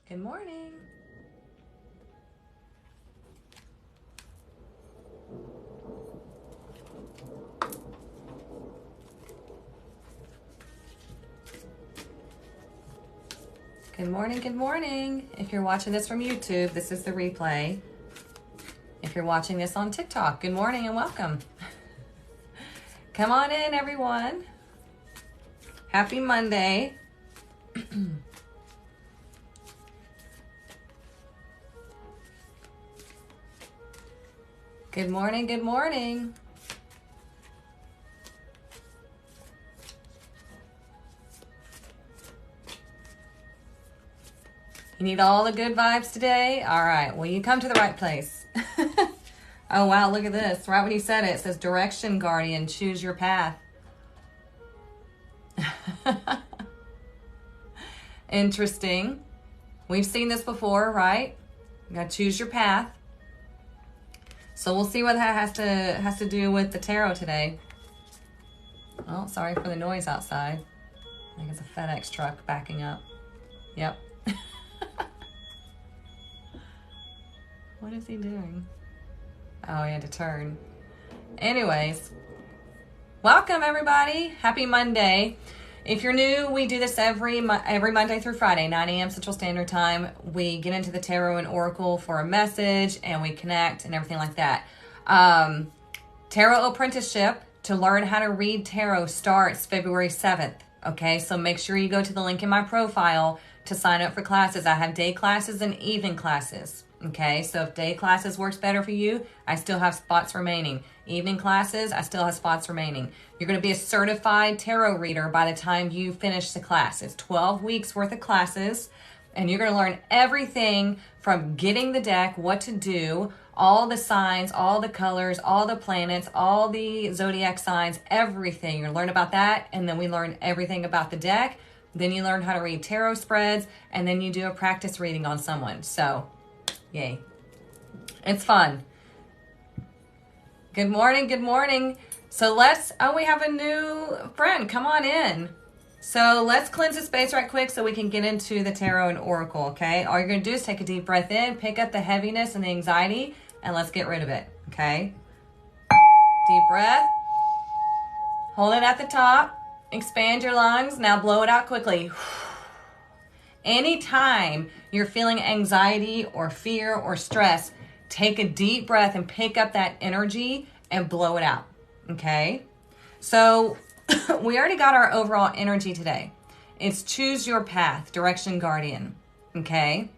Good morning. Good morning, good morning. If you're watching this from YouTube, this is the replay. If you're watching this on TikTok, good morning and welcome. Come on in, everyone. Happy Monday. Good morning, good morning. You need all the good vibes today? All right, well, you come to the right place. Oh, wow, look at this. Right when you said it, it says Direction Guardian, choose your path. Interesting. We've seen this before, right? You gotta choose your path. So we'll see what that has to do with the tarot today. Oh, sorry for the noise outside. I think it's a FedEx truck backing up. Yep. What is he doing? Oh, he had to turn. Anyways, welcome everybody. Happy Monday. If you're new, we do this every Monday through Friday, 9 a.m. Central Standard Time. We get into the tarot and oracle for a message, and we connect and everything like that. Tarot Apprenticeship to learn how to read tarot starts February 7th. Okay, so make sure you go to the link in my profile to sign up for classes. I have day classes and evening classes. Okay, so if day classes works better for you, I still have spots remaining. Evening classes, I still have spots remaining. You're going to be a certified tarot reader by the time you finish the class. It's 12 weeks worth of classes, and you're going to learn everything from getting the deck, what to do, all the signs, all the colors, all the planets, all the zodiac signs, everything. You're going to learn about that, and then we learn everything about the deck. Then you learn how to read tarot spreads, and then you do a practice reading on someone. So, yay. It's fun. Good morning, good morning. So we have a new friend. Come on in. So let's cleanse the space right quick so we can get into the tarot and oracle, okay? All you're going to do is take a deep breath in, pick up the heaviness and the anxiety, and let's get rid of it, okay? Deep breath. Hold it at the top. Expand your lungs. Now blow it out quickly. Anytime you're feeling anxiety or fear or stress, take a deep breath and pick up that energy and blow it out, okay? So we already got our overall energy today. It's choose your path, Direction Guardian, okay?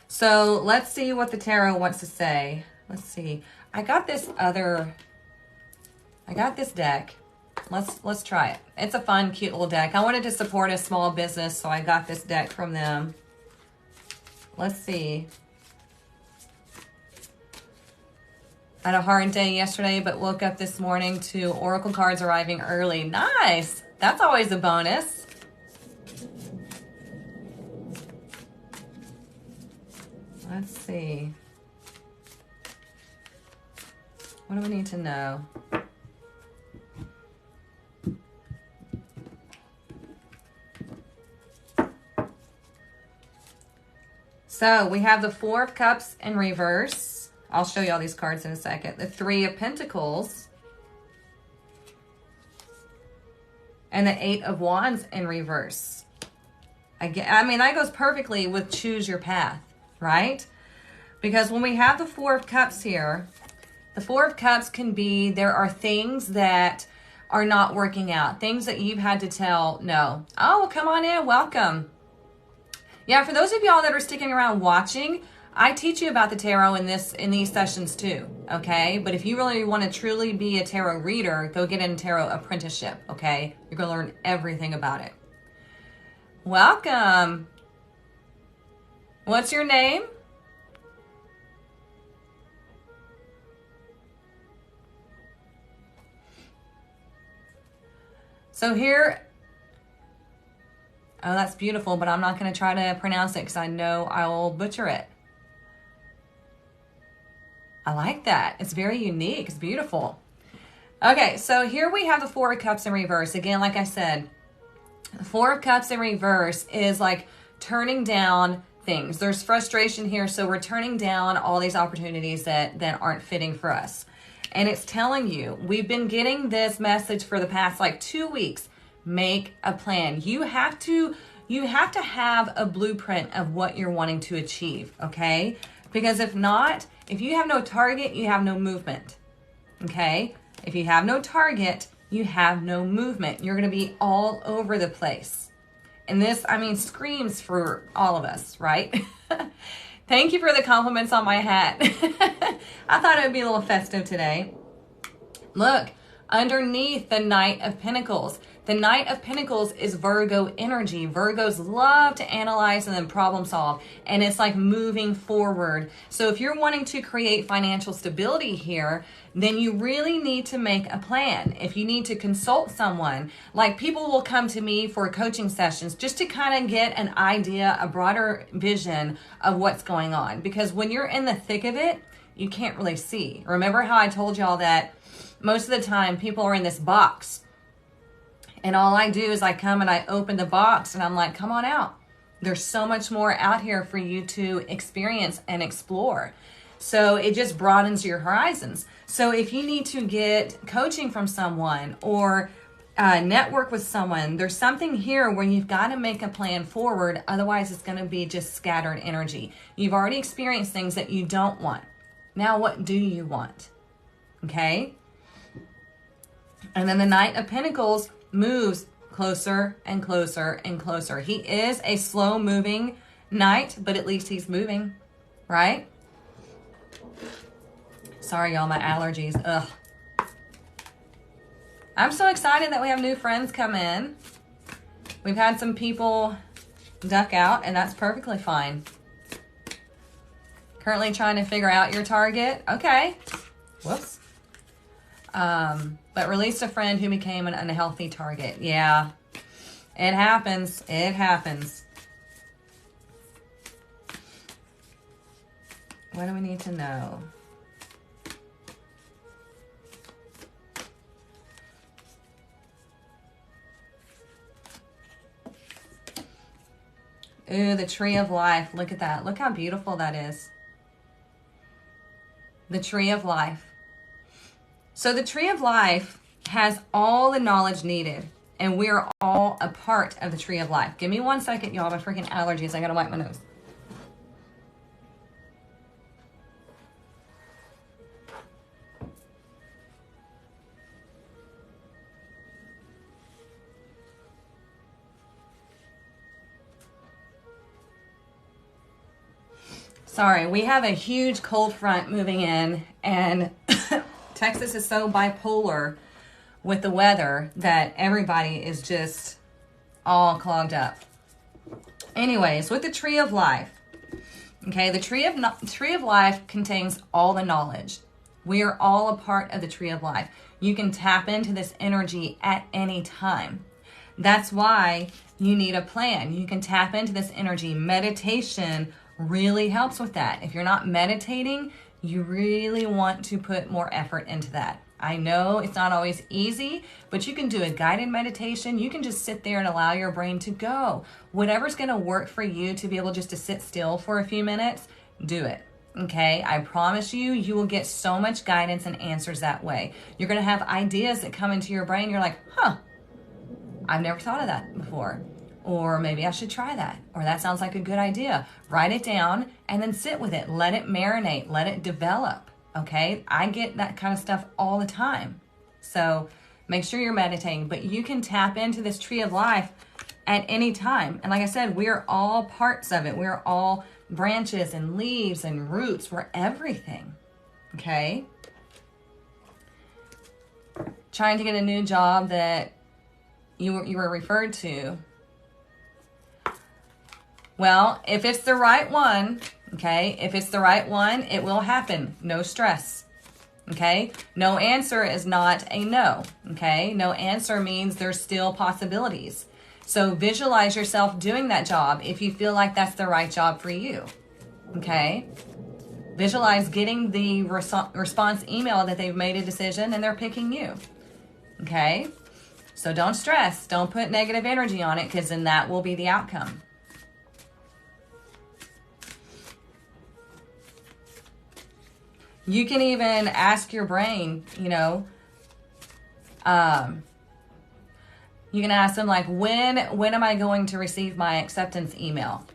So let's see what the tarot wants to say. Let's see. I got this deck. Let's try it. It's a fun, cute little deck. I wanted to support a small business, so I got this deck from them. Let's see. I had a hard day yesterday, but woke up this morning to oracle cards arriving early. Nice. That's always a bonus. Let's see. What do we need to know? So we have the Four of Cups in reverse. I'll show you all these cards in a second. The Three of Pentacles. And the Eight of Wands in reverse. I mean, that goes perfectly with choose your path, right? Because when we have the Four of Cups here, the Four of Cups can be, there are things that are not working out. Things that you've had to tell no. Oh, come on in. Welcome. Yeah, for those of y'all that are sticking around watching, I teach you about the tarot in these sessions too, okay? But if you really want to truly be a tarot reader, go get in Tarot Apprenticeship, okay? You're going to learn everything about it. Welcome. What's your name? So here... Oh, that's beautiful, but I'm not going to try to pronounce it because I know I will butcher it. I like that. It's very unique. It's beautiful. Okay, so here we have the Four of Cups in reverse. Again, like I said, the Four of Cups in reverse is like turning down things. There's frustration here, so we're turning down all these opportunities that aren't fitting for us. And it's telling you, we've been getting this message for the past like 2 weeks. Make a plan. You have to have a blueprint of what you're wanting to achieve, okay? Because if not, if you have no target, you have no movement, okay? If you have no target, you have no movement. You're going to be all over the place. And this, I mean, screams for all of us, right? Thank you for the compliments on my hat. I thought it would be a little festive today. Look, underneath the Knight of Pentacles. The Knight of Pentacles is Virgo energy. Virgos love to analyze and then problem solve. And it's like moving forward. So if you're wanting to create financial stability here, then you really need to make a plan. If you need to consult someone, like people will come to me for coaching sessions just to kind of get an idea, a broader vision of what's going on. Because when you're in the thick of it, you can't really see. Remember how I told y'all that most of the time people are in this box. And all I do is I come and I open the box and I'm like, come on out. There's so much more out here for you to experience and explore. So it just broadens your horizons. So if you need to get coaching from someone or network with someone, there's something here where you've got to make a plan forward. Otherwise, it's going to be just scattered energy. You've already experienced things that you don't want. Now, what do you want? Okay? And then the Knight of Pentacles moves closer and closer and closer. He is a slow moving knight, but at least he's moving, right? Sorry, y'all, my allergies. Ugh. I'm so excited that we have new friends come in. We've had some people duck out, and that's perfectly fine. Currently trying to figure out your target. Okay. Whoops. But released a friend who became an unhealthy target. Yeah, it happens. It happens. What do we need to know? Ooh, the Tree of Life. Look at that. Look how beautiful that is. The Tree of Life. So the Tree of Life has all the knowledge needed, and we're all a part of the Tree of Life. Give me 1 second, y'all. My freaking allergies. I gotta wipe my nose. Sorry, we have a huge cold front moving in, and Texas is so bipolar with the weather that everybody is just all clogged up. Anyways, with the Tree of Life, okay, the Tree of Life contains all the knowledge. We are all a part of the Tree of Life. You can tap into this energy at any time. That's why you need a plan. You can tap into this energy. Meditation really helps with that. If you're not meditating, you really want to put more effort into that. I know it's not always easy, but you can do a guided meditation. You can just sit there and allow your brain to go. Whatever's going to work for you to be able just to sit still for a few minutes, do it. Okay? I promise you, you will get so much guidance and answers that way. You're going to have ideas that come into your brain. You're like, huh, I've never thought of that before. Or maybe I should try that. Or that sounds like a good idea. Write it down and then sit with it. Let it marinate. Let it develop. Okay? I get that kind of stuff all the time. So make sure you're meditating. But you can tap into this Tree of Life at any time. And like I said, we're all parts of it. We're all branches and leaves and roots. We're everything. Okay? Trying to get a new job that you were referred to. Well, if it's the right one, okay, if it's the right one, it will happen. No stress, okay? No answer is not a no, okay? No answer means there's still possibilities. So visualize yourself doing that job if you feel like that's the right job for you, okay? Visualize getting the response email that they've made a decision and they're picking you, okay? So don't stress. Don't put negative energy on it because then that will be the outcome. You can even ask your brain, you know, you can ask them like, when am I going to receive my acceptance email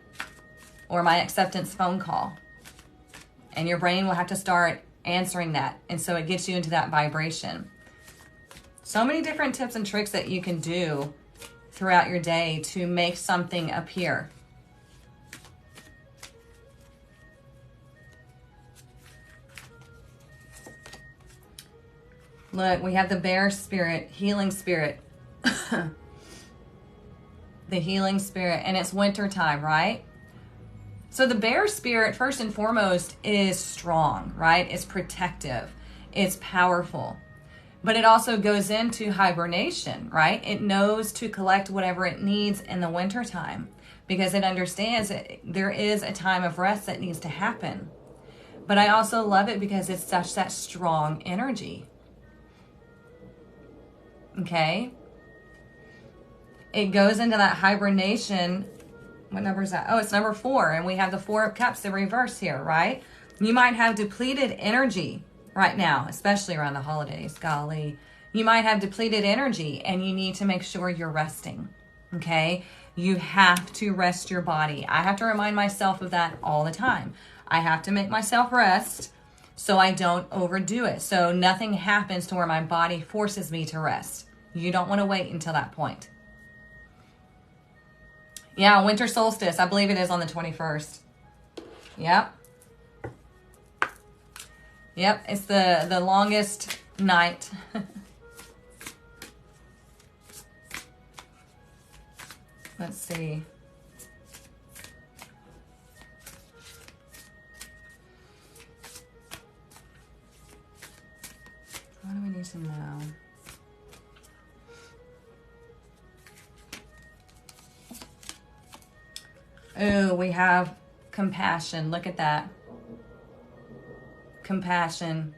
or my acceptance phone call? And your brain will have to start answering that. And so it gets you into that vibration. So many different tips and tricks that you can do throughout your day to make something appear. Look, we have the bear spirit, healing spirit. The healing spirit, and it's winter time, right? So the bear spirit, first and foremost, is strong, right? It's protective. It's powerful. But it also goes into hibernation, right? It knows to collect whatever it needs in the winter time because it understands that there is a time of rest that needs to happen. But I also love it because it's such that strong energy. Okay? It goes into that hibernation. What number is that? Oh, it's number 4. And we have the 4 of Cups in reverse here, right? You might have depleted energy right now, especially around the holidays. Golly. You might have depleted energy and you need to make sure you're resting. Okay? You have to rest your body. I have to remind myself of that all the time. I have to make myself rest so I don't overdo it. So nothing happens to where my body forces me to rest. You don't want to wait until that point. Yeah, winter solstice. I believe it is on the 21st. Yep. Yep, it's the longest night. Let's see. What do we need to know? Oh, we have compassion. Look at that. Compassion.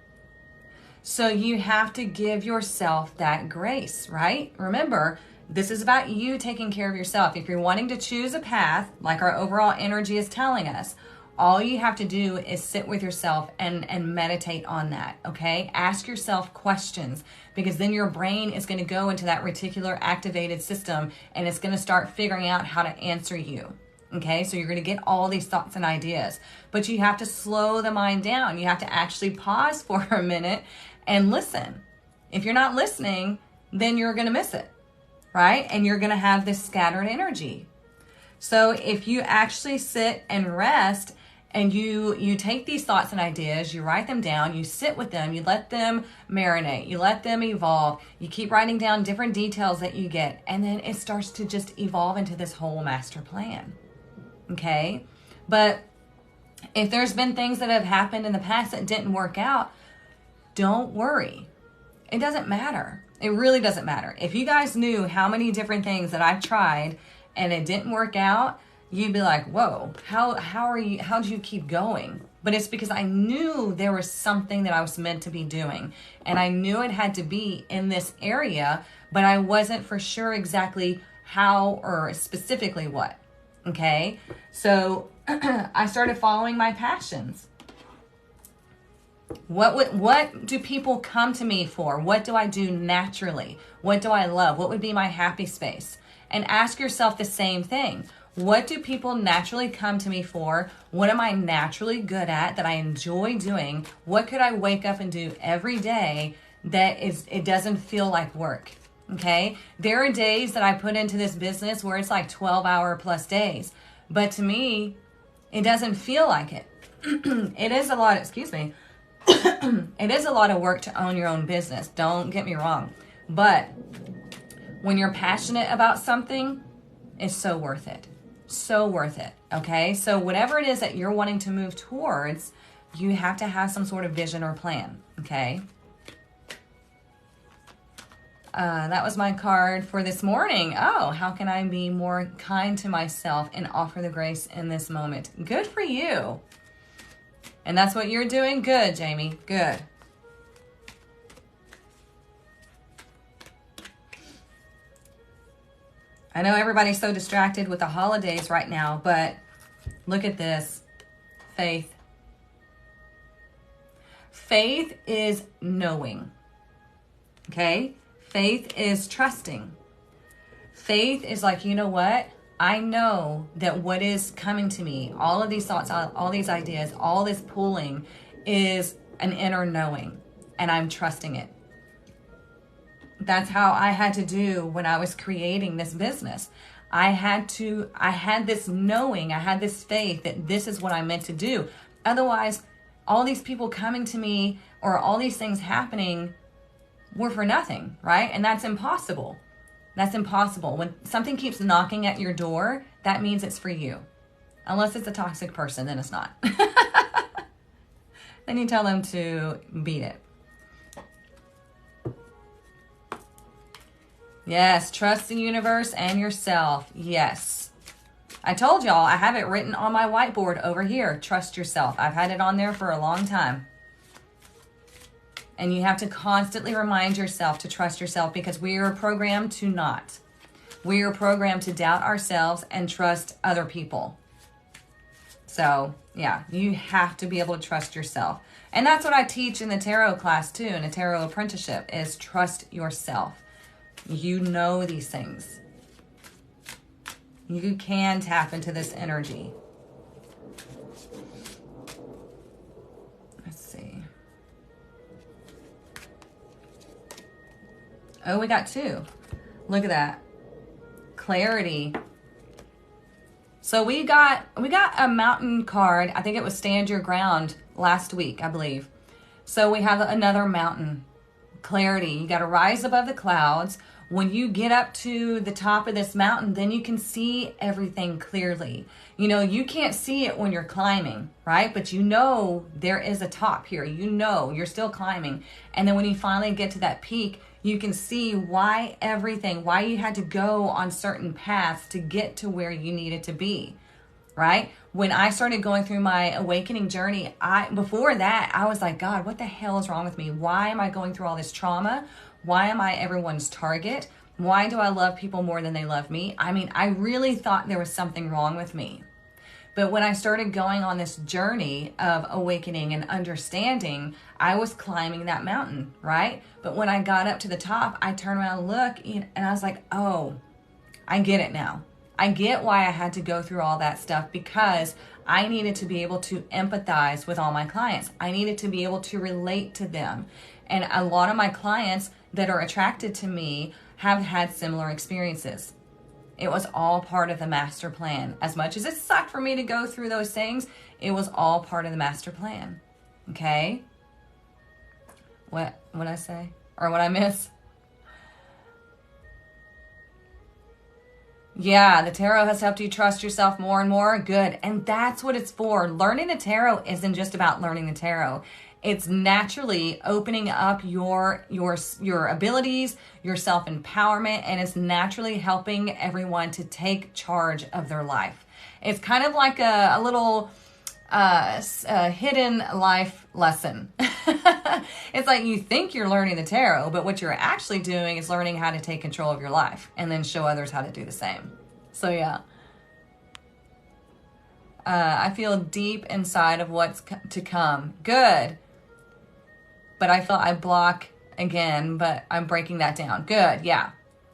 So you have to give yourself that grace, right? Remember, this is about you taking care of yourself. If you're wanting to choose a path, like our overall energy is telling us, all you have to do is sit with yourself and meditate on that, okay? Ask yourself questions because then your brain is going to go into that reticular activated system and it's going to start figuring out how to answer you. Okay, so you're going to get all these thoughts and ideas, but you have to slow the mind down. You have to actually pause for a minute and listen. If you're not listening, then you're going to miss it, right? And you're going to have this scattered energy. So if you actually sit and rest and you take these thoughts and ideas, you write them down, you sit with them, you let them marinate, you let them evolve, you keep writing down different details that you get, and then it starts to just evolve into this whole master plan. Okay, but if there's been things that have happened in the past that didn't work out, don't worry. It doesn't matter. It really doesn't matter. If you guys knew how many different things that I've tried and it didn't work out, you'd be like, whoa, how'd you keep going? But it's because I knew there was something that I was meant to be doing. And I knew it had to be in this area, but I wasn't for sure exactly how or specifically what. Okay, so I started following my passions. What do people come to me for? What do I do naturally? What do I love? What would be my happy space? And ask yourself the same thing. What do people naturally come to me for? What am I naturally good at that I enjoy doing? What could I wake up and do every day that it doesn't feel like work? Okay, there are days that I put into this business where it's like 12-hour plus days, but to me, it doesn't feel like it. It is a lot, excuse me, it is a lot of work to own your own business. Don't get me wrong, but when you're passionate about something, it's so worth it. So worth it. Okay, so whatever it is that you're wanting to move towards, you have to have some sort of vision or plan. Okay. That was my card for this morning. Oh, how can I be more kind to myself and offer the grace in this moment? Good for you. And that's what you're doing? Good, Jamie. Good. I know everybody's so distracted with the holidays right now, but look at this. Faith. Faith is knowing. Okay? Faith is trusting. Faith is like, you know what? I know that what is coming to me, all of these thoughts, all these ideas, all this pulling is an inner knowing, and I'm trusting it. That's how I had to do when I was creating this business. I had this knowing, I had this faith that this is what I'm meant to do. Otherwise, all these people coming to me or all these things happening were for nothing, right? And that's impossible. That's impossible. When something keeps knocking at your door, that means it's for you. Unless it's a toxic person, then it's not. Then you tell them to beat it. Yes, trust the universe and yourself. Yes. I told y'all, I have it written on my whiteboard over here. Trust yourself. I've had it on there for a long time. And you have to constantly remind yourself to trust yourself, because we are programmed to not. We are programmed to doubt ourselves and trust other people. So, yeah, you have to be able to trust yourself. And that's what I teach in the tarot class too, in the Tarot Apprenticeship, is trust yourself. You know these things. You can tap into this energy. Let's see. Oh, we got 2. Look at that. Clarity. So we got a mountain card. I think it was Stand Your Ground last week, I believe. So we have another mountain. Clarity. You got to rise above the clouds. When you get up to the top of this mountain, then you can see everything clearly. You know, you can't see it when you're climbing, right? But you know there is a top here. You know you're still climbing. And then when you finally get to that peak, you can see why you had to go on certain paths to get to where you needed to be, right? When I started going through my awakening journey, before that, I was like, God, what the hell is wrong with me? Why am I going through all this trauma? Why am I everyone's target? Why do I love people more than they love me? I mean, I really thought there was something wrong with me. But when I started going on this journey of awakening and understanding, I was climbing that mountain, right? But when I got up to the top, I turned around and looked, and I was like, oh, I get it now. I get why I had to go through all that stuff, because I needed to be able to empathize with all my clients. I needed to be able to relate to them. And a lot of my clients that are attracted to me have had similar experiences. It was all part of the master plan. As much as it sucked for me to go through those things, it was all part of the master plan. Okay? What I say? Or what I miss? Yeah, the tarot has helped you trust yourself more and more. Good. And that's what it's for. Learning the tarot isn't just about learning the tarot. It's naturally opening up your abilities, your self-empowerment, and it's naturally helping everyone to take charge of their life. It's kind of like a little hidden life lesson. It's like you think you're learning the tarot, but what you're actually doing is learning how to take control of your life and then show others how to do the same. So yeah. I feel deep inside of what's to come. Good. But I felt I block again, but I'm breaking that down. Good, yeah.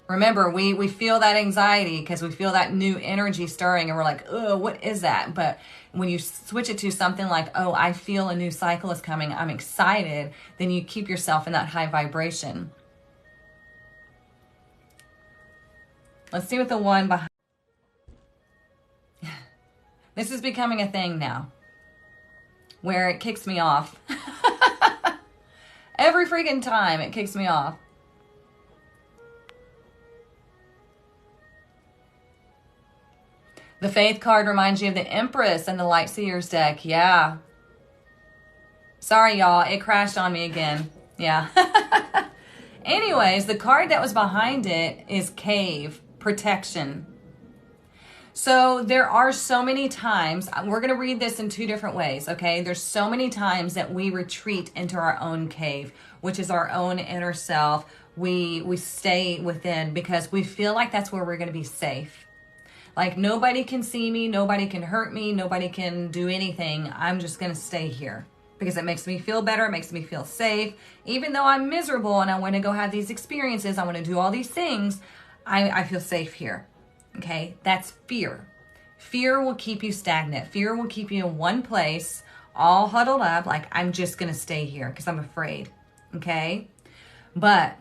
Remember, we feel that anxiety because we feel that new energy stirring and we're like, oh, what is that? But when you switch it to something like, oh, I feel a new cycle is coming, I'm excited, then you keep yourself in that high vibration. Let's see what the one behind. This is becoming a thing now where it kicks me off. Every freaking time it kicks me off. The Faith card reminds you of the Empress and the Light Seers deck. Yeah. Sorry, y'all. It crashed on me again. Yeah. Anyways, the card that was behind it is Cave, Protection. So there are so many times, we're going to read this in 2 different ways, okay? There's so many times that we retreat into our own cave, which is our own inner self. We stay within because we feel like that's where we're going to be safe. Like nobody can see me, nobody can hurt me, nobody can do anything. I'm just going to stay here, because it makes me feel better. It makes me feel safe. Even though I'm miserable and I want to go have these experiences, I want to do all these things, I feel safe here. Okay, that's fear. Fear will keep you stagnant. Fear will keep you in one place, all huddled up, like I'm just going to stay here because I'm afraid. Okay, but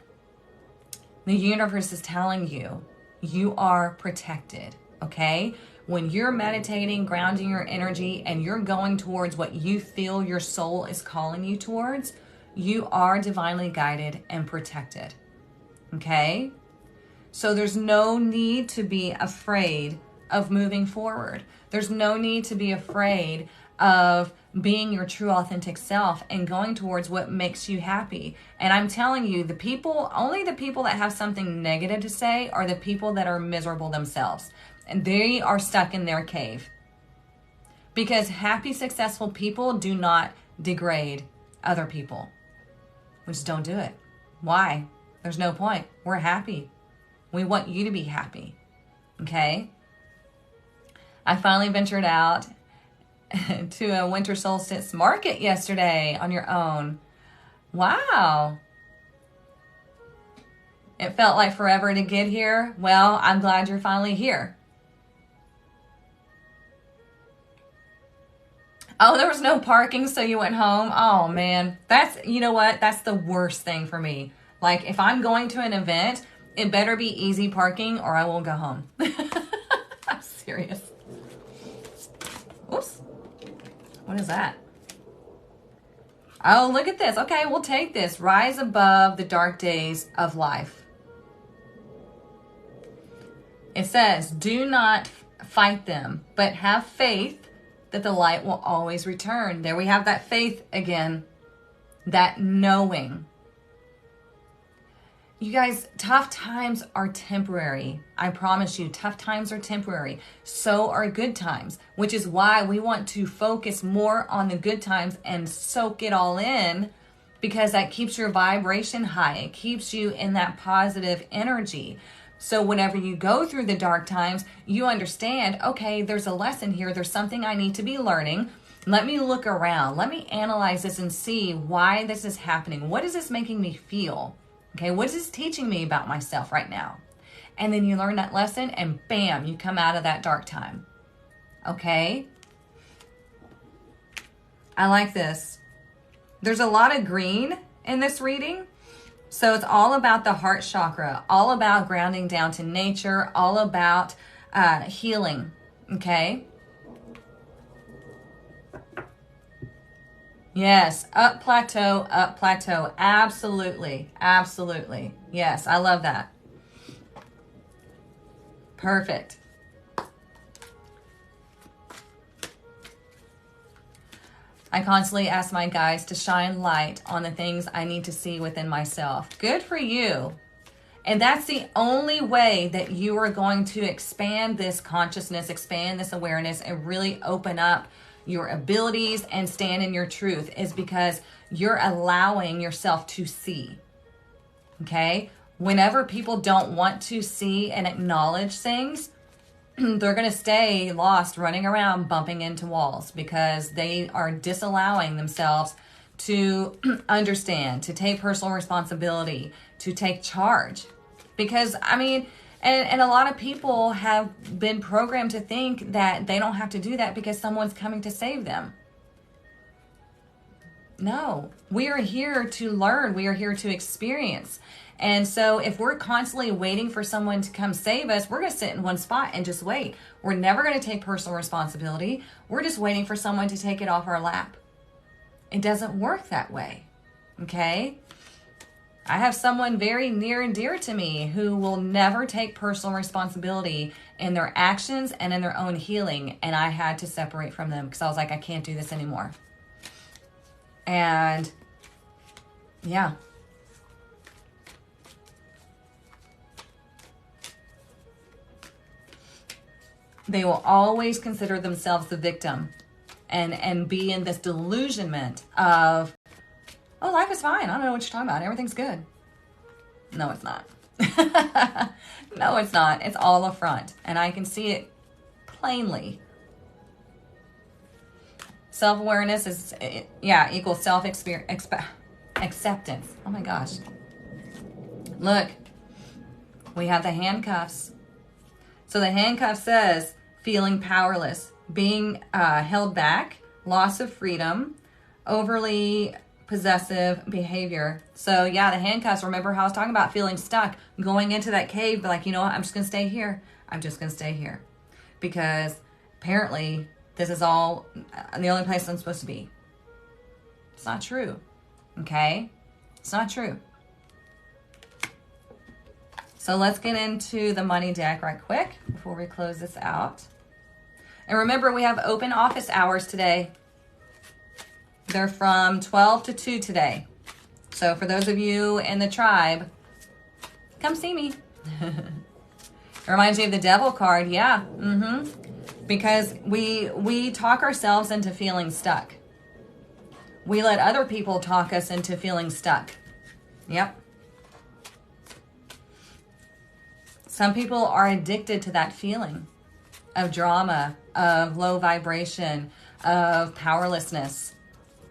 the universe is telling you, you are protected. Okay, when you're meditating, grounding your energy, and you're going towards what you feel your soul is calling you towards, you are divinely guided and protected. Okay? So there's no need to be afraid of moving forward. There's no need to be afraid of being your true authentic self and going towards what makes you happy. And I'm telling you, only the people that have something negative to say are the people that are miserable themselves. And they are stuck in their cave. Because happy, successful people do not degrade other people. We just don't do it. Why? There's no point. We're happy. We want you to be happy. Okay? I finally ventured out to a winter solstice market yesterday on your own. Wow. It felt like forever to get here. Well, I'm glad you're finally here. Oh, there was no parking, so you went home. Oh, man. You know what? That's the worst thing for me. Like, if I'm going to an event, it better be easy parking or I won't go home. I'm serious. Oops. What is that? Oh, look at this. Okay, we'll take this. Rise above the dark days of life. It says, do not fight them, but have faith that the light will always return. There we have that faith again, that knowing. You guys, tough times are temporary. I promise you, tough times are temporary. So are good times, which is why we want to focus more on the good times and soak it all in, because that keeps your vibration high. It keeps you in that positive energy. So whenever you go through the dark times, you understand, okay, there's a lesson here. There's something I need to be learning. Let me look around. Let me analyze this and see why this is happening. What is this making me feel? Okay, what is this teaching me about myself right now? And then you learn that lesson and bam, you come out of that dark time. Okay? I like this. There's a lot of green in this reading. So it's all about the heart chakra, all about grounding down to nature, all about healing, okay? Yes, up plateau, absolutely, absolutely. Yes, I love that. Perfect. I constantly ask my guides to shine light on the things I need to see within myself. Good for you. And that's the only way that you are going to expand this consciousness, expand this awareness, and really open up your abilities and stand in your truth, is because you're allowing yourself to see. Okay? Whenever people don't want to see and acknowledge things, they're going to stay lost, running around, bumping into walls, because they are disallowing themselves to understand, to take personal responsibility, to take charge. Because, I mean, and a lot of people have been programmed to think that they don't have to do that because someone's coming to save them. No, we are here to learn. We are here to experience. And so if we're constantly waiting for someone to come save us, we're going to sit in one spot and just wait. We're never going to take personal responsibility. We're just waiting for someone to take it off our lap. It doesn't work that way. Okay? I have someone very near and dear to me who will never take personal responsibility in their actions and in their own healing. And I had to separate from them because I was like, I can't do this anymore. And yeah. They will always consider themselves the victim and be in this delusionment of, oh, life is fine. I don't know what you're talking about. Everything's good. No, it's not. No, it's not. It's all a front. And I can see it plainly. Self-awareness is, yeah, equals acceptance. Oh my gosh. Look, we have the handcuffs. So the handcuff says feeling powerless, being held back, loss of freedom, overly possessive behavior. So yeah, the handcuffs, remember how I was talking about feeling stuck, going into that cave, but like, you know what, I'm just going to stay here. I'm just going to stay here. Because apparently this is all the only place I'm supposed to be. It's not true. Okay? It's not true. So let's get into the money deck right quick before we close this out. And remember, we have open office hours today. They're from 12 to 2 today. So for those of you in the tribe, come see me. It reminds me of the devil card. Yeah. Because we talk ourselves into feeling stuck. We let other people talk us into feeling stuck. Yep. Some people are addicted to that feeling of drama, of low vibration, of powerlessness.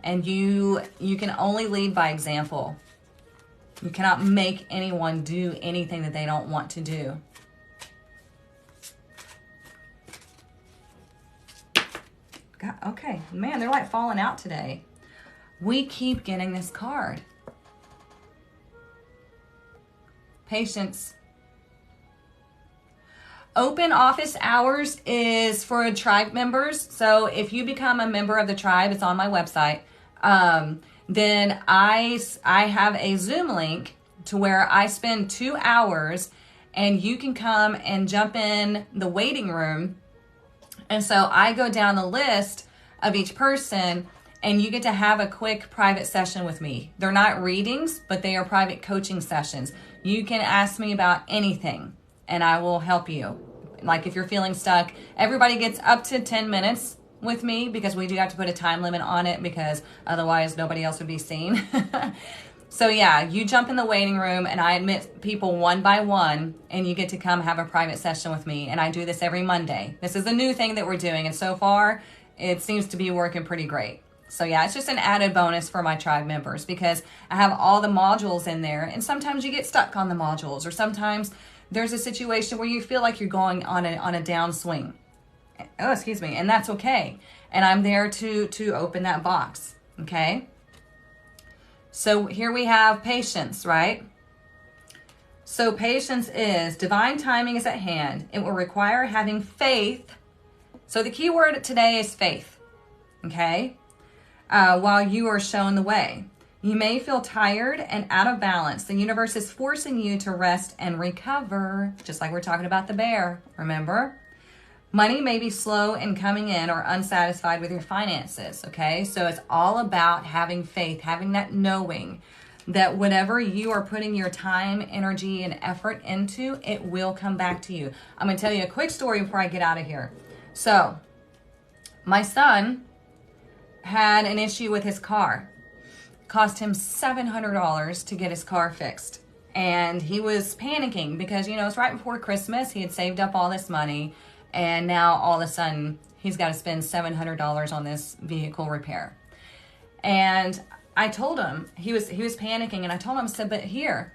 And you can only lead by example. You cannot make anyone do anything that they don't want to do. God, okay, man, they're like falling out today. We keep getting this card. Patience. Open office hours is for tribe members. So if you become a member of the tribe, it's on my website. Then I have a Zoom link to where I spend 2 hours and you can come and jump in the waiting room. And so I go down the list of each person and you get to have a quick private session with me. They're not readings, but they are private coaching sessions. You can ask me about anything and I will help you. Like if you're feeling stuck, everybody gets up to 10 minutes with me because we do have to put a time limit on it because otherwise nobody else would be seen. So yeah, you jump in the waiting room and I admit people one by one and you get to come have a private session with me. And I do this every Monday. This is a new thing that we're doing. And so far it seems to be working pretty great. So yeah, it's just an added bonus for my tribe members because I have all the modules in there. And sometimes you get stuck on the modules or sometimes there's a situation where you feel like you're going on a downswing. Oh, excuse me. And that's okay. And I'm there to open that box. Okay. So here we have patience, right? So patience is divine timing is at hand. It will require having faith. So the key word today is faith. Okay. While you are shown the way. You may feel tired and out of balance. The universe is forcing you to rest and recover, just like we're talking about the bear, remember? Money may be slow in coming in or unsatisfied with your finances, okay? So it's all about having faith, having that knowing that whatever you are putting your time, energy, and effort into, it will come back to you. I'm going to tell you a quick story before I get out of here. So my son had an issue with his car. Cost him $700 to get his car fixed. And he was panicking because, you know, it's right before Christmas. He had saved up all this money. And now all of a sudden he's got to spend $700 on this vehicle repair. And I told him, he was panicking. And I told him, I said, but here,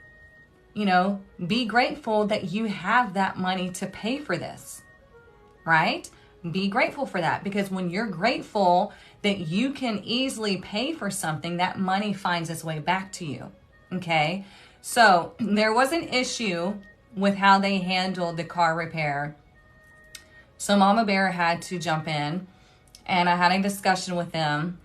you know, be grateful that you have that money to pay for this, right? Be grateful for that because when you're grateful that you can easily pay for something, that money finds its way back to you. Okay. So there was an issue with how they handled the car repair. So Mama Bear had to jump in and I had a discussion with them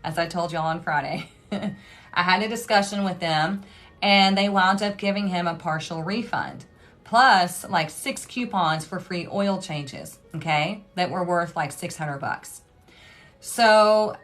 as I told y'all on Friday. I had a discussion with them and they wound up giving him a partial refund. Plus like 6 coupons for free oil changes, okay, that were worth like $600. So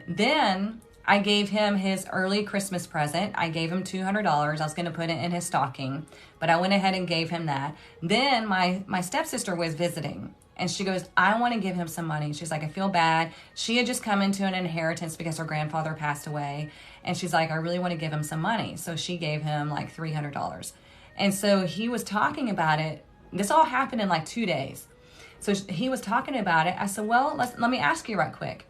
then I gave him his early Christmas present. I gave him $200. I was going to put it in his stocking, but I went ahead and gave him that. Then my stepsister was visiting and she goes, I want to give him some money. She's like, I feel bad. She had just come into an inheritance because her grandfather passed away. And she's like, I really want to give him some money. So she gave him like $300. And so he was talking about it. This all happened in like 2 days. So he was talking about it. I said, well, let me ask you right quick.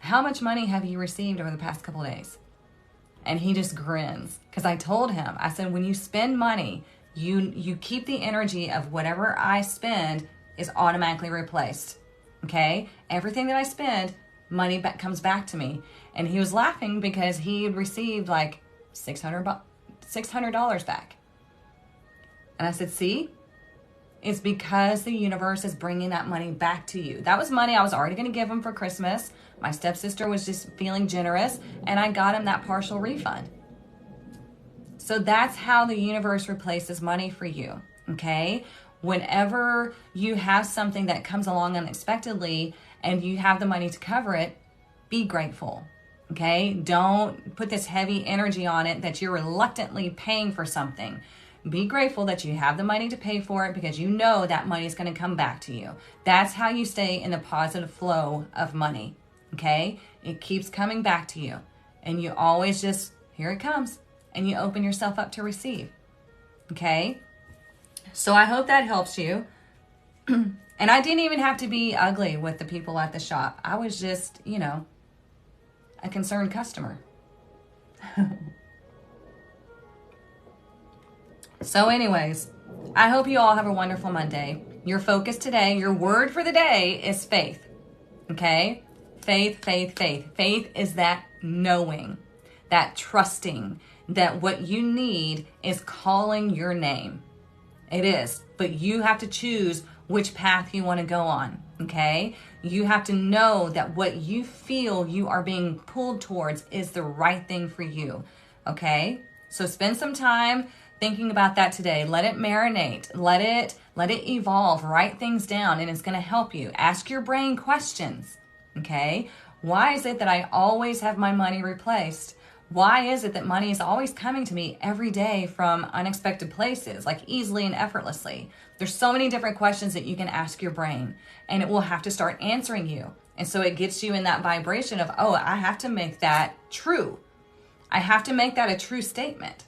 how much money have you received over the past couple of days? And he just grins, because I told him, I said, when you spend money, you keep the energy of whatever I spend is automatically replaced. Okay? Everything that I spend, money comes back to me. And he was laughing because he had received like $600 back. And I said, see? It's because the universe is bringing that money back to you. That was money I was already going to give him for Christmas. My stepsister was just feeling generous, and I got him that partial refund. So that's how the universe replaces money for you, okay? Whenever you have something that comes along unexpectedly and you have the money to cover it, be grateful, okay? Don't put this heavy energy on it that you're reluctantly paying for something. Be grateful that you have the money to pay for it, because you know that money is going to come back to you. That's how you stay in the positive flow of money, okay? It keeps coming back to you. And you always just, here it comes. And you open yourself up to receive, okay? So I hope that helps you. And I didn't even have to be ugly with the people at the shop. I was just, you know, a concerned customer. So anyways, I hope you all have a wonderful Monday. Your focus today, your word for the day is faith, okay? Faith, faith, faith. Faith is that knowing, that trusting that what you need is calling your name. It is, but you have to choose which path you want to go on, okay? You have to know that what you feel you are being pulled towards is the right thing for you, okay? So spend some time thinking about that today. Let it marinate. Let it evolve. Write things down, and it's going to help you. Ask your brain questions, okay? Why is it that I always have my money replaced? Why is it that money is always coming to me every day from unexpected places, like easily and effortlessly? There's so many different questions that you can ask your brain, and it will have to start answering you. And so it gets you in that vibration of, oh, I have to make that true. I have to make that a true statement.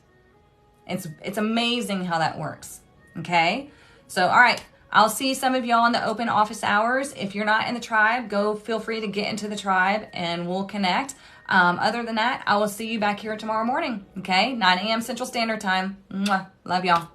It's amazing how that works, okay? So, all right, I'll see some of y'all in the open office hours. If you're not in the tribe, feel free to get into the tribe, and we'll connect. Other than that, I will see you back here tomorrow morning, okay? 9 a.m. Central Standard Time. Mwah. Love y'all.